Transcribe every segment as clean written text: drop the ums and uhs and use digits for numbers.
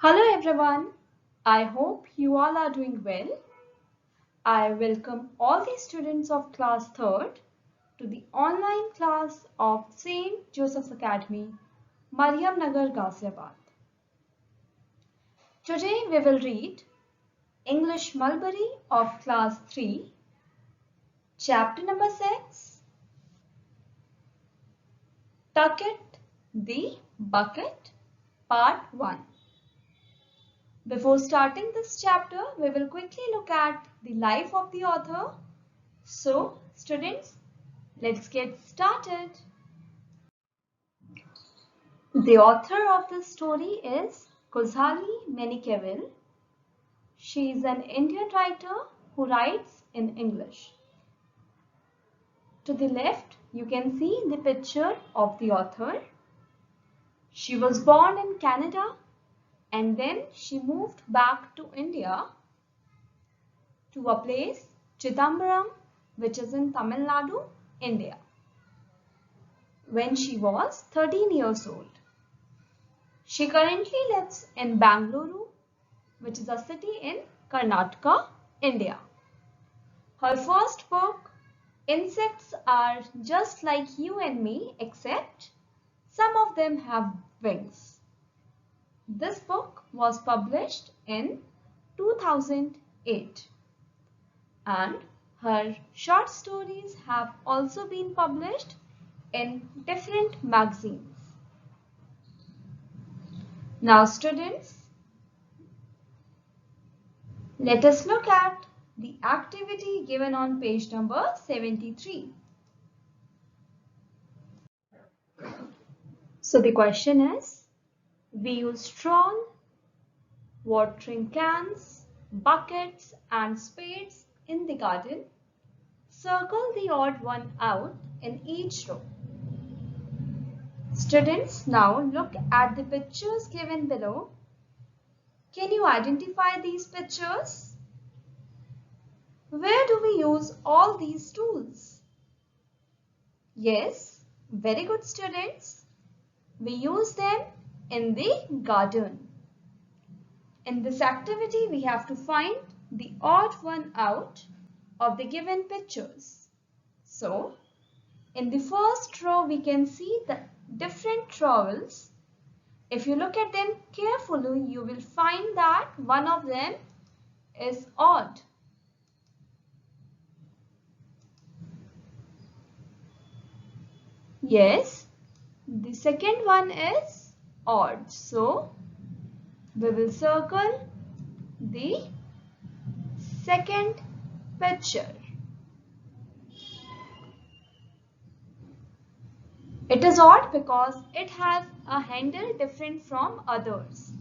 Hello everyone, I hope you all are doing well. I welcome all the students of class 3rd to the online class of St. Joseph's Academy, Mariam Nagar, Ghaziabad. Today we will read English Mulberry of class 3, chapter number 6, Tucket the Bucket, part 1. Before starting this chapter, we will quickly look at the life of the author. So, students, let's get started. The author of this story is Khuzhali Menikevil. She is an Indian writer who writes in English. To the left, you can see the picture of the author. She was born in Canada and then she moved back to India to a place, Chidambaram, which is in Tamil Nadu, India, when she was 13 years old. She currently lives in Bangalore, which is a city in Karnataka, India. Her first book, Insects Are Just Like You and Me, except some of them have wings. This book was published in 2008. And her short stories have also been published in different magazines. Now students, let us look at the activity given on page number 73. So the question is, we use straw, watering cans, buckets and spades in the garden. Circle the odd one out in each row. Students, now look at the pictures given below. Can you identify these pictures? Where do we use all these tools? Yes, very good students. We use them in the garden. In this activity, we have to find the odd one out of the given pictures. So, in the first row, we can see the different trowels. If you look at them carefully, you will find that one of them is odd. Yes, the second one is odd. So, we will circle the second picture. It is odd because it has a handle different from others.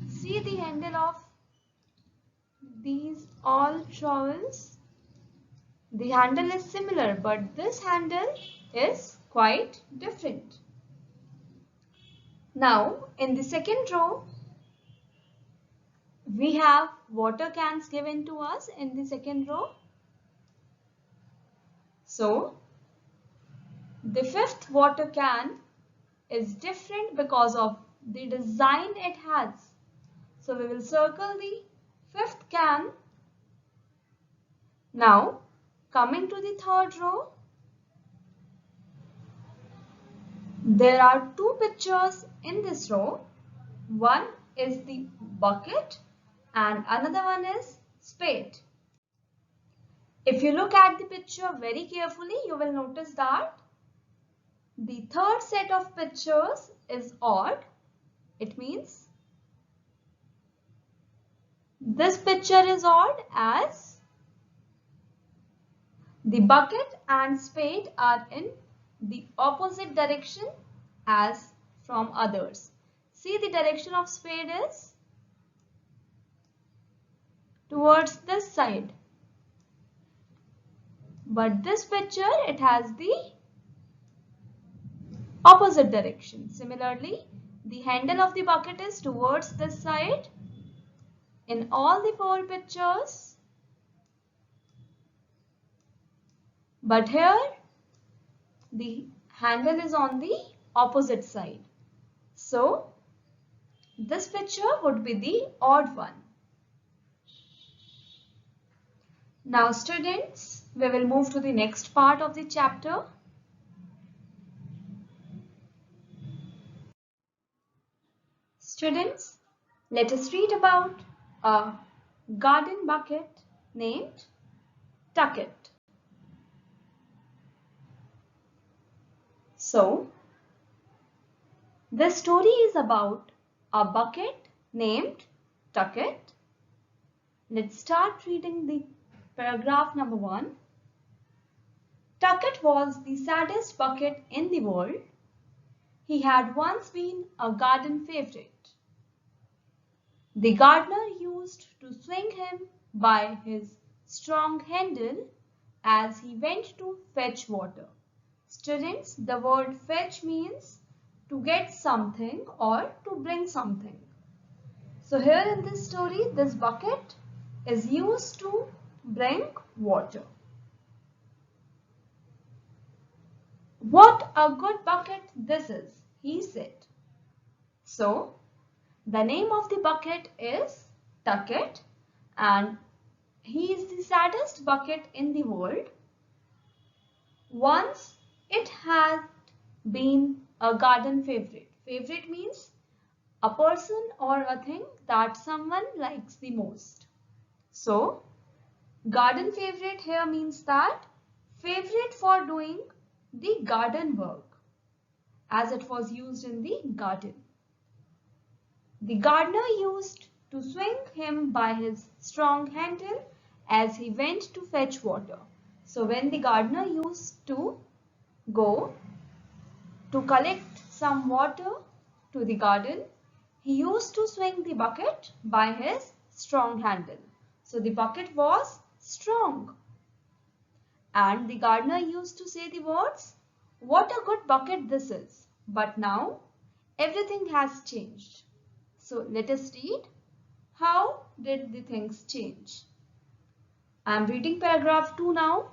See the handle of these all trowels. The handle is similar, but this handle is quite different. Now, in the second row, we have water cans given to us in the second row. So, the fifth water can is different because of the design it has. So, we will circle the fifth can. Now, coming to the third row, there are two pictures in this row. One is the bucket and another one is spade. If you look at the picture very carefully, you will notice that the third set of pictures is odd. It means this picture is odd as the bucket and spade are in the opposite direction as from others. See, the direction of spade is towards this side. But this picture, it has the opposite direction. Similarly, the handle of the bucket is towards this side in all the four pictures. But here, the handle is on the opposite side. So, This picture would be the odd one. Now students, we will move to the next part of the chapter. Students, let us read about a garden bucket named Tucket. So, this story is about a bucket named Tucket. Let's start reading the paragraph number 1. Tucket was the saddest bucket in the world. He had once been a garden favorite. The gardener used to swing him by his strong handle as he went to fetch water. Students, the word fetch means to get something or to bring something. So here in this story, this bucket is used to bring water. What a good bucket this is, he said. So, the name of the bucket is Tucket and he is the saddest bucket in the world. Once it had been a garden favorite. Favorite means a person or a thing that someone likes the most. So, garden favorite here means that favorite for doing the garden work as it was used in the garden. The gardener used to swing him by his strong handle as he went to fetch water. So when the gardener used to go to collect some water to the garden, he used to swing the bucket by his strong handle. So the bucket was strong. And the gardener used to say the words, "What a good bucket this is." But now everything has changed. So let us read, how did the things change? I am reading paragraph 2 now.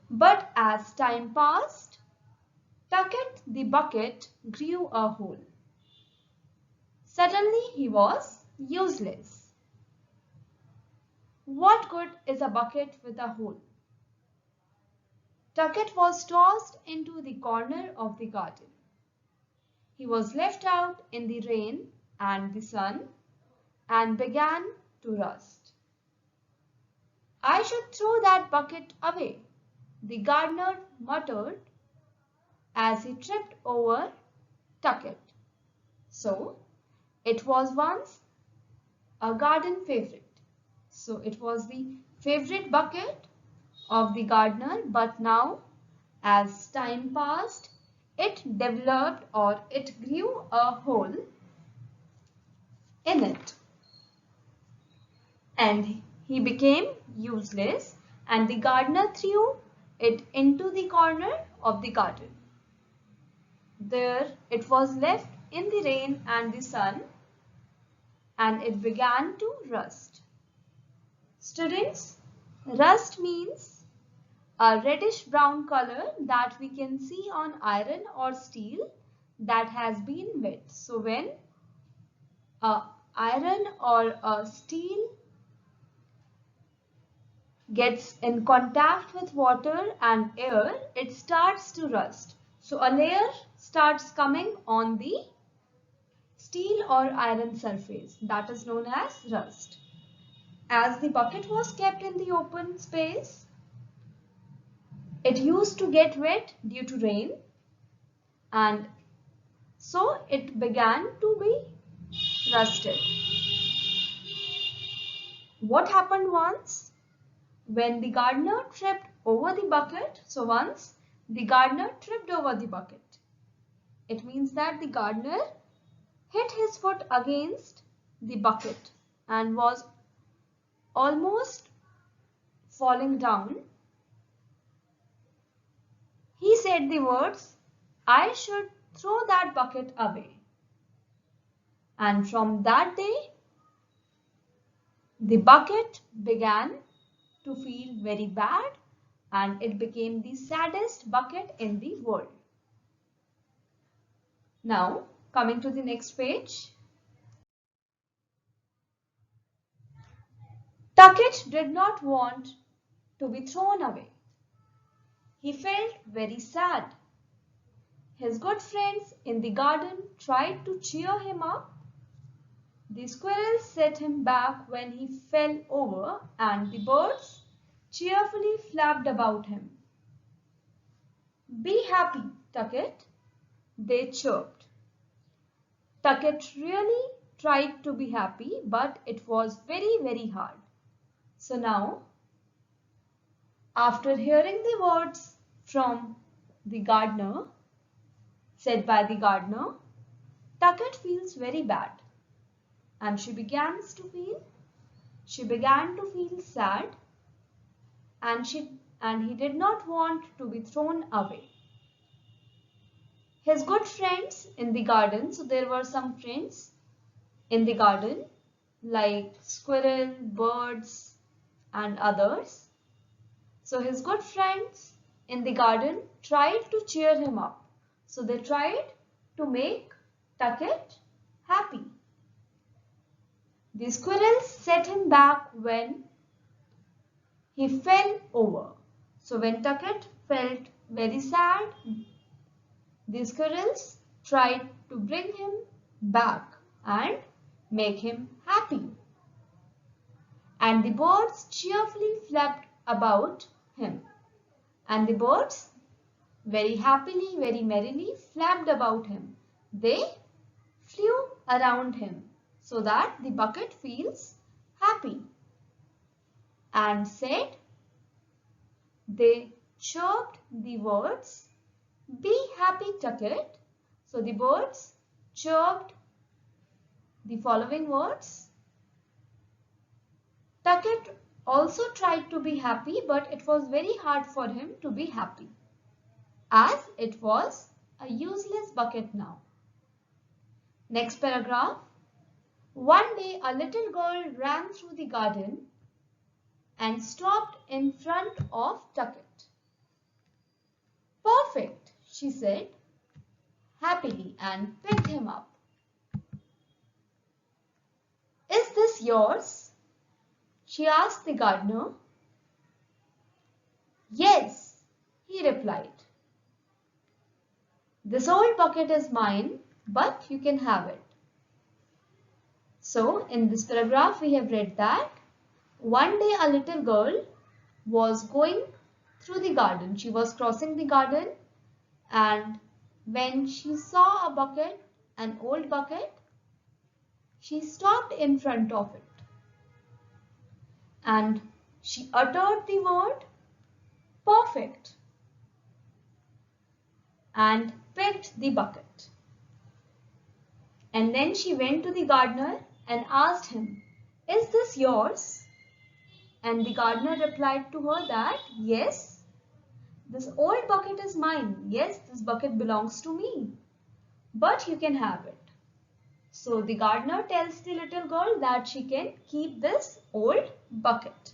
But as time passed, Tucket the bucket grew a hole. Suddenly he was useless. What good is a bucket with a hole? Tucket was tossed into the corner of the garden. He was left out in the rain and the sun and began to rust. "I should throw that bucket away," the gardener muttered as he tripped over Tucket. So, it was once a garden favorite. So, it was the favorite bucket of the gardener, but now as time passed, it developed or it grew a hole in it and he became useless and the gardener threw it into the corner of the garden. There it was left in the rain and the sun and it began to rust. Students, rust means a reddish brown color that we can see on iron or steel that has been wet. So when a iron or a steel gets in contact with water and air, it starts to rust. So a layer starts coming on the steel or iron surface, that is known as rust. As the bucket was kept in the open space, it used to get wet due to rain and so it began to be rusted. What happened once? When the gardener tripped over the bucket, so once the gardener tripped over the bucket, it means that the gardener hit his foot against the bucket and was almost falling down. He said the words, "I should throw that bucket away." And from that day, the bucket began to feel very bad and it became the saddest bucket in the world. Now, coming to the next page. Tucket did not want to be thrown away. He felt very sad. His good friends in the garden tried to cheer him up. The squirrels set him back when he fell over, and the birds cheerfully flapped about him. "Be happy, Tucket," they chirped. Tucket really tried to be happy, but it was very, very hard. So now, after hearing the words from the gardener, said by the gardener, Tucket feels very bad, and she began to feel sad, and he did not want to be thrown away. His good friends in the garden, so there were some friends in the garden like squirrel, birds and others. So his good friends in the garden tried to cheer him up. So they tried to make Tucket happy. The squirrels set him back when he fell over. So when Tucket felt very sad, the squirrels tried to bring him back and make him happy. And the birds cheerfully flapped about him. And the birds very happily, very merrily flapped about him. They flew around him so that the bucket feels happy. And said, they chirped the words, "Be happy, Tucket." So the birds chirped the following words. Tucket also tried to be happy, but it was very hard for him to be happy, as it was a useless bucket now. Next paragraph. One day a little girl ran through the garden and stopped in front of Tucket. "Perfect," she said happily, and picked him up. "Is this yours?" she asked the gardener. "Yes," he replied. "This old bucket is mine, but you can have it." So in this paragraph we have read that one day a little girl was going through the garden. She was crossing the garden, and when she saw a bucket, an old bucket, she stopped in front of it and she uttered the word "perfect" and picked the bucket. And then she went to the gardener and asked him, "Is this yours?" And the gardener replied to her that, "Yes, this old bucket is mine. Yes, this bucket belongs to me, but you can have it." So the gardener tells the little girl that she can keep this old bucket.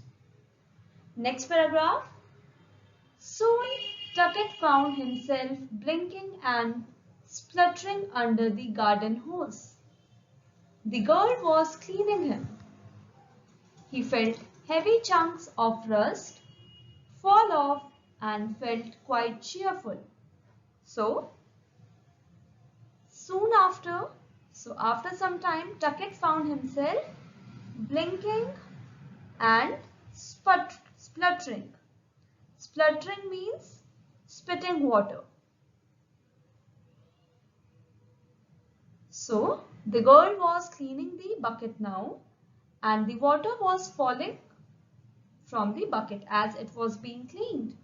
Next paragraph. Soon Tucket found himself blinking and spluttering under the garden hose. The girl was cleaning him. He felt heavy chunks of rust fall off and felt quite cheerful. So after some time, Tucket found himself blinking and spluttering. Spluttering means spitting water. So the girl was cleaning the bucket now, and the water was falling from the bucket as it was being cleaned.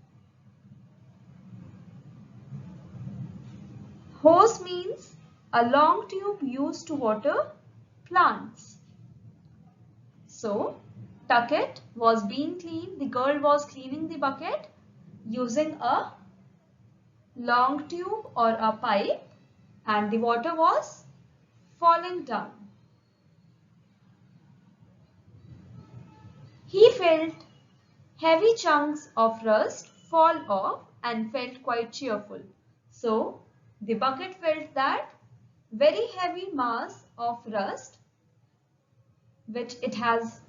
Hose means a long tube used to water plants. So Tucket was being cleaned. The girl was cleaning the bucket using a long tube or a pipe, and the water was falling down. He felt heavy chunks of rust fall off and felt quite cheerful. So the bucket felt that very heavy mass of rust which it has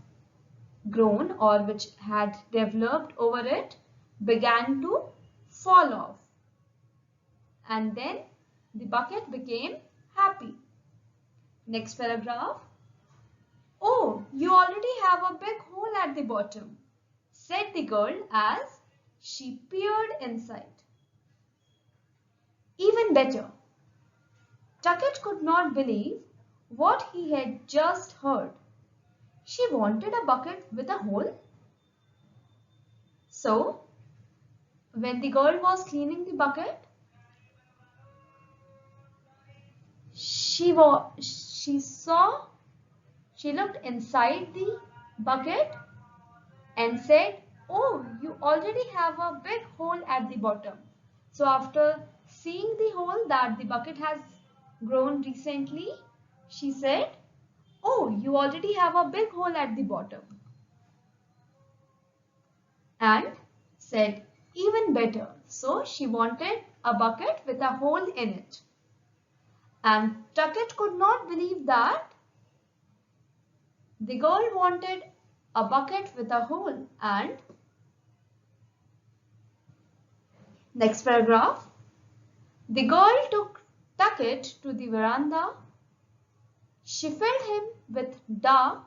grown or which had developed over it began to fall off. And then the bucket became happy. Next paragraph. "Oh, you already have a big hole at the bottom," said the girl as she peered inside. Even better. Tucket could not believe what he had just heard. She wanted a bucket with a hole. So, when the girl was cleaning the bucket, she looked inside the bucket and said, "Oh, you already have a big hole at the bottom." So after seeing the hole that the bucket has grown recently, she said, "Oh, you already have a big hole at the bottom." And said, "Even better." So she wanted a bucket with a hole in it. And Tucket could not believe that the girl wanted a bucket with a hole. And next paragraph. The girl took Tucket to the veranda. She filled him with dark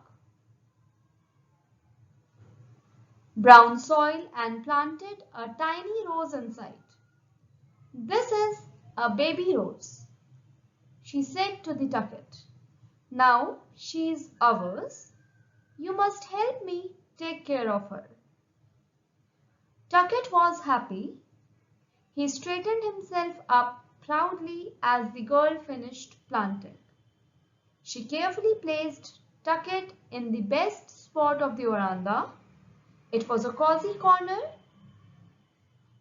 brown soil and planted a tiny rose inside. "This is a baby rose," she said to the Tucket. "Now she is ours. You must help me take care of her." Tucket was happy. He straightened himself up proudly as the girl finished planting. She carefully placed Tucket in the best spot of the veranda. It was a cozy corner,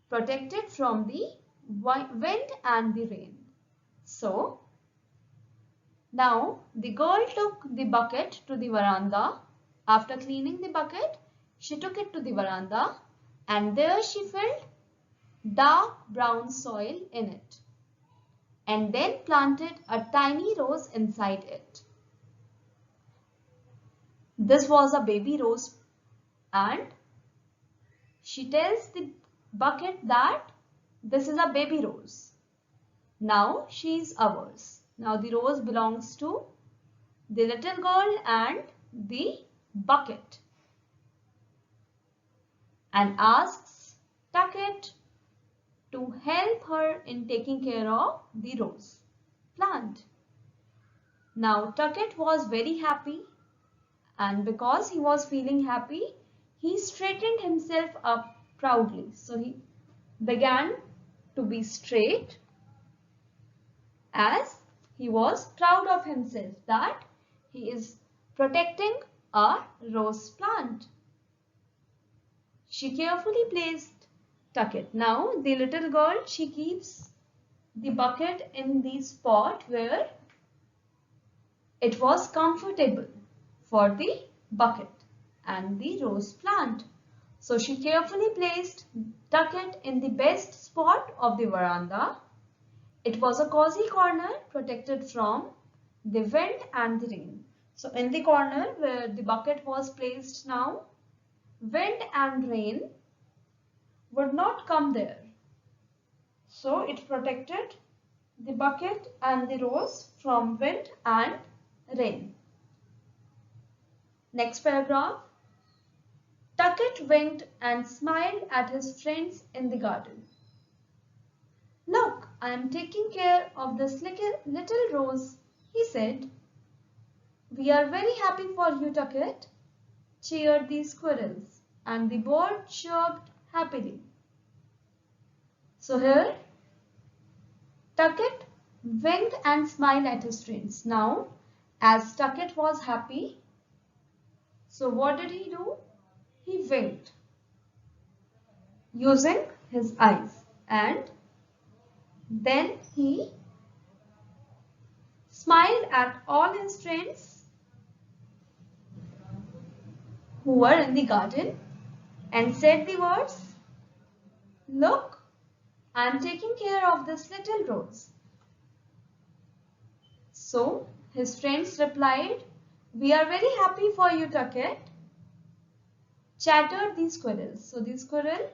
protected from the wind and the rain. So, now the girl took the bucket to the veranda. After cleaning the bucket, she took it to the veranda and there she filled dark brown soil in it and then planted a tiny rose inside it. This was a baby rose and she tells the bucket that this is a baby rose. Now she is ours. Now the rose belongs to the little girl and the bucket, and asks Tucket to help her in taking care of the rose plant. Now Tucket was very happy, and because he was feeling happy, he straightened himself up proudly. So he began to be straight as he was proud of himself that he is protecting a rose plant. She carefully placed Tucket. Now the little girl, she keeps the bucket in the spot where it was comfortable for the bucket and the rose plant. So she carefully placed Tucket in the best spot of the veranda. It was a cozy corner protected from the wind and the rain. So in the corner where the bucket was placed now, wind and rain would not come there. So it protected the bucket and the rose from wind and rain. Next paragraph. Tucket winked and smiled at his friends in the garden. "Look, I am taking care of this little rose," he said. "We are very happy for you, Tucket," cheered the squirrels, and the bird chirped happily. So here, Tucket winked and smiled at his friends. Now, as Tucket was happy, so what did he do? He winked using his eyes, and then he smiled at all his friends who were in the garden and said the words, "Look, I am taking care of this little rose." So his friends replied, "We are very happy for you, Tucket." chattered the squirrels. So the squirrel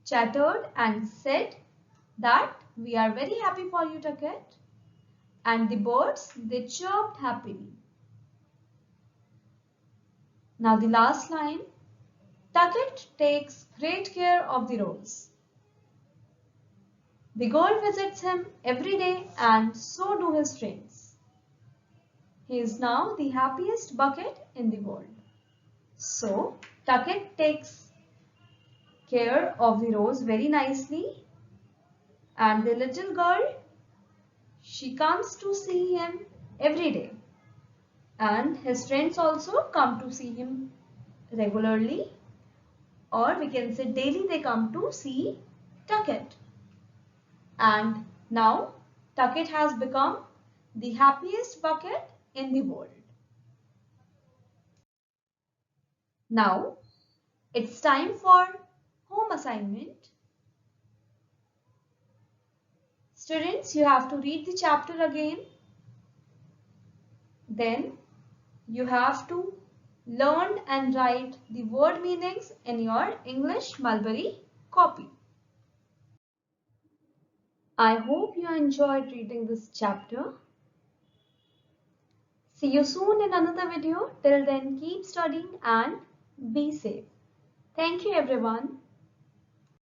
chattered and said that we are very happy for you, Tucket. And the birds, they chirped happily. Now the last line, Tucket takes great care of the rose. The girl visits him every day and so do his friends. He is now the happiest bucket in the world. So, Tucket takes care of the rose very nicely, and the little girl, she comes to see him every day, and his friends also come to see him regularly, or we can say daily they come to see Tucket. And now Tucket has become the happiest bucket in the world. Now it's time for home assignment. Students, you have to read the chapter again. Then you have to learn and write the word meanings in your English Mulberry copy. I hope you enjoyed reading this chapter. See you soon in another video. Till then, keep studying and be safe. Thank you everyone.